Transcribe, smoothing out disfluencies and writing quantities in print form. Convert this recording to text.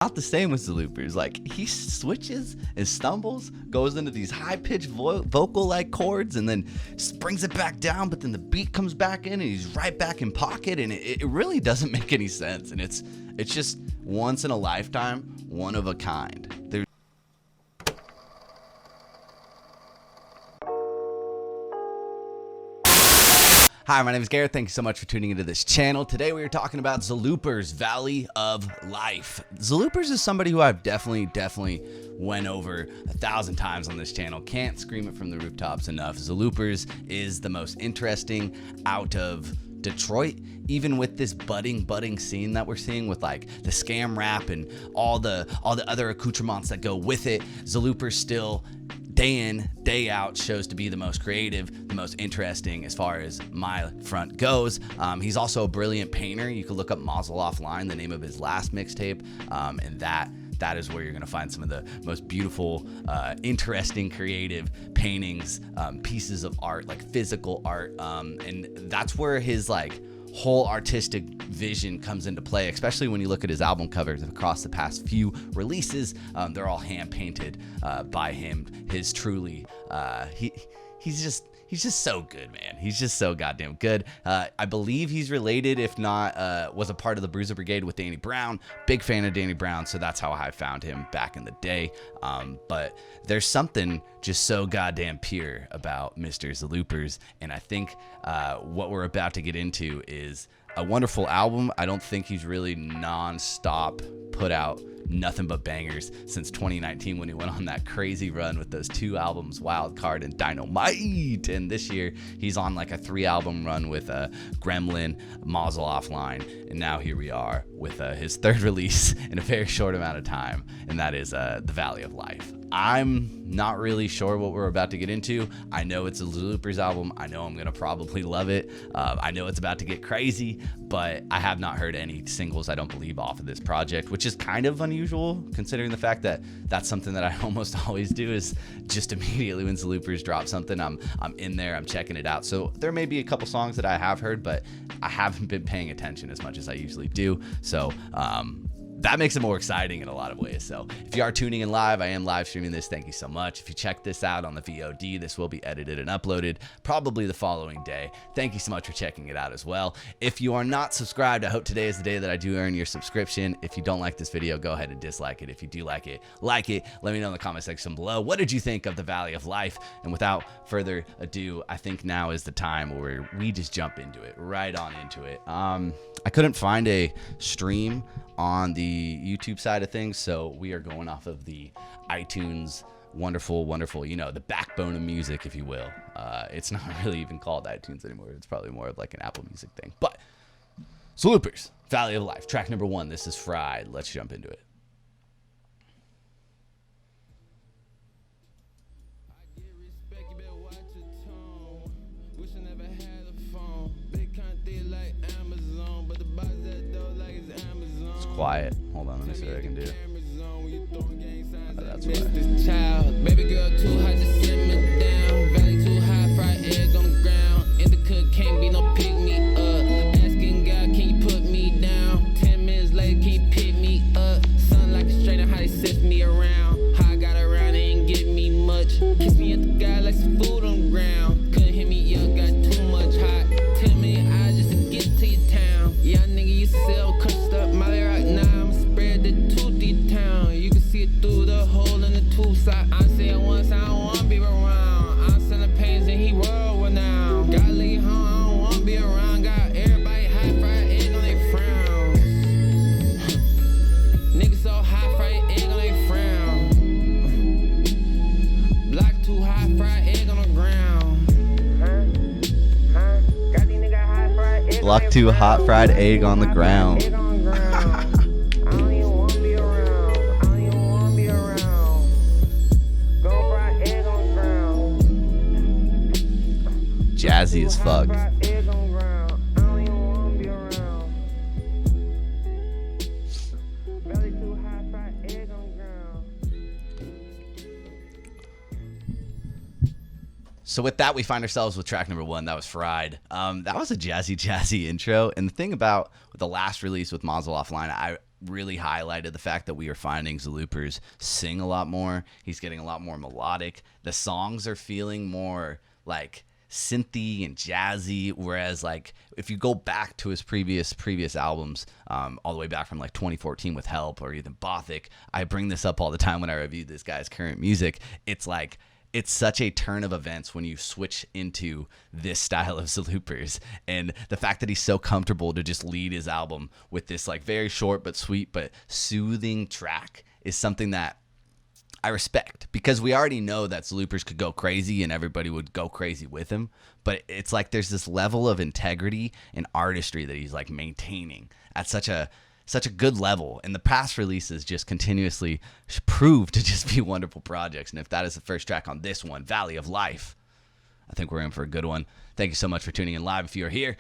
Not the same with Zelooperz. Like, he switches and stumbles, goes into these high-pitched vocal-like chords, and then brings it back down, but then the beat comes back in, and he's right back in pocket, and it really doesn't make any sense. And it's just once in a lifetime, one of a kind. Hi, my name is Garrett. Thank you so much for tuning into this channel. Today we are talking about Zelooperz, Valley of Life. Zelooperz is somebody who I've definitely went over 1,000 times on this channel. Can't scream it from the rooftops enough. Zelooperz is the most interesting out of Detroit, even with this budding scene that we're seeing with like the scam rap and all the other accoutrements that go with it. Zelooperz still day in, day out shows to be the most creative, the most interesting as far as my front goes. He's also a brilliant painter. You can look up Mazel Offline, the name of his last mixtape, and that is where you're going to find some of the most beautiful, interesting, creative paintings, pieces of art, like physical art, and that's where his like whole artistic vision comes into play, especially when you look at his album covers across the past few releases. They're all hand painted by him. His truly, he's just so good, man. He's just so goddamn good. I believe he's related, if not, was a part of the Bruiser Brigade with Danny Brown. Big fan of Danny Brown, so that's how I found him back in the day. But there's something just so goddamn pure about Mr. Zelooperz, and I think what we're about to get into is a wonderful album. I don't think he's really non-stop put out nothing but bangers since 2019 when he went on that crazy run with those 2 albums, Wild Card and Dynamite. And this year he's on like a 3-album run with Gremlin, Mazel Offline, and now here we are with his 3rd release in a very short amount of time, and that is The Valley of Life. I'm not really sure what we're about to get into. I know it's a Zelooperz album. I know I'm gonna probably love it. I know it's about to get crazy, but I have not heard any singles, I don't believe, off of this project, which is kind of unusual considering the fact that that's something that I almost always do, is just immediately when Zelooperz drops something, I'm in there, I'm checking it out. So there may be a couple songs that I have heard, but I haven't been paying attention as much as I usually do. So that makes it more exciting in a lot of ways. So if you are tuning in live, I am live streaming this. Thank you so much. If you check this out on the VOD, this will be edited and uploaded probably the following day. Thank you so much for checking it out as well. If you are not subscribed, I hope today is the day that I do earn your subscription. If you don't like this video, go ahead and dislike it. If you do like it, like it. Let me know in the comment section below. What did you think of The Valley of Life? And without further ado, I think now is the time where we just jump into it, right on into it. I couldn't find a stream on the YouTube side of things, so we are going off of the iTunes wonderful, you know, the backbone of music, if you will. It's not really even called iTunes anymore. It's probably more of like an Apple Music thing. But Zelooperz, Valley of Life, track number 1. This is Fried. Let's jump into it. Quiet. Hold on, let me see what I can do. Oh, that's why. Baby girl too hot to simmer down. Valley too high, fried eggs on the ground. In the cook can't be no pick me up. Asking God, can you put me down? 10 minutes later, can you pick me up? Sun like a strainer, how they sift me around. How I got around, they ain't give me much. Kiss me at the guy like some food on the ground. Couldn't hit me up, got too much hot. 10 minute eyes just to get to your town. Young nigga used to sell crushed up Molly Rock. Now I'm spread the tooth deep town. You can see it through the hole in the tooth side. I say it once, I don't want to be around. I'm selling pains and he world renowned. Gotta leave home, I don't want to be around. Got everybody high fried egg on their frowns. Niggas so high fried egg on their frown. Block too high fried egg on the ground. Got these niggas high fried egg. Block too hot fried egg on the ground. Jazzy as fuck. So with that, we find ourselves with track number 1. That was Fried. That was a jazzy intro. And the thing about the last release with Mazel Offline, really highlighted the fact that we are finding Zelooperz sing a lot more. He's getting a lot more melodic. The songs are feeling more like synthy and jazzy, whereas like if you go back to his previous albums, all the way back from like 2014 with Help or even Bothic, I bring this up all the time when I review this guy's current music. It's like it's such a turn of events when you switch into this style of Zelooperz, and the fact that he's so comfortable to just lead his album with this like very short but sweet but soothing track is something that I respect, because we already know that Zelooperz could go crazy and everybody would go crazy with him. But it's like there's this level of integrity and artistry that he's like maintaining at such a good level. And the past releases just continuously prove to just be wonderful projects. And if that is the first track on this one, Valley of Life, I think we're in for a good one. Thank you so much for tuning in live if you're here.